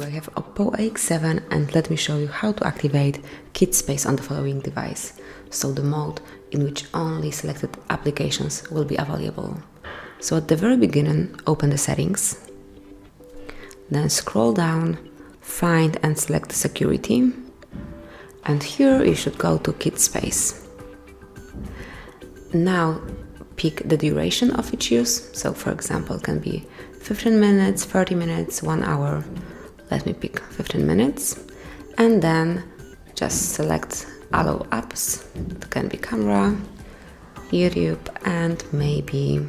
I have OPPO AX7 and let me show you how to activate Kit Space on the following device, so the mode in which only selected applications will be available. So at the very beginning, open the settings, then scroll down, find and select security, and here you should go to Kit Space. Now pick the duration of each use, so for example it can be 15 minutes, 30 minutes, 1 hour. Let me pick 15 minutes, and then just select allow apps. It can be camera, YouTube, and maybe,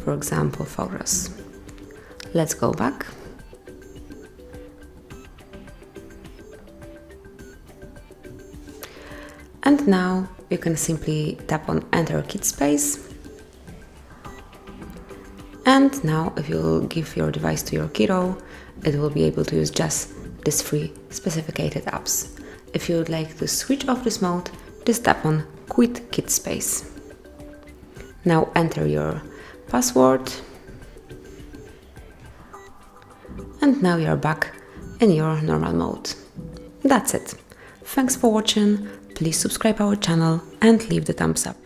for example, photos. Let's go back. And now you can simply tap on Enter Kit Space. And now if you give your device to your kiddo, it will be able to use just these 3 specificated apps. If you would like to switch off this mode, just tap on Quit Kit Space. Now enter your password. And now you're back in your normal mode. That's it. Thanks for watching. Please subscribe our channel and leave the thumbs up.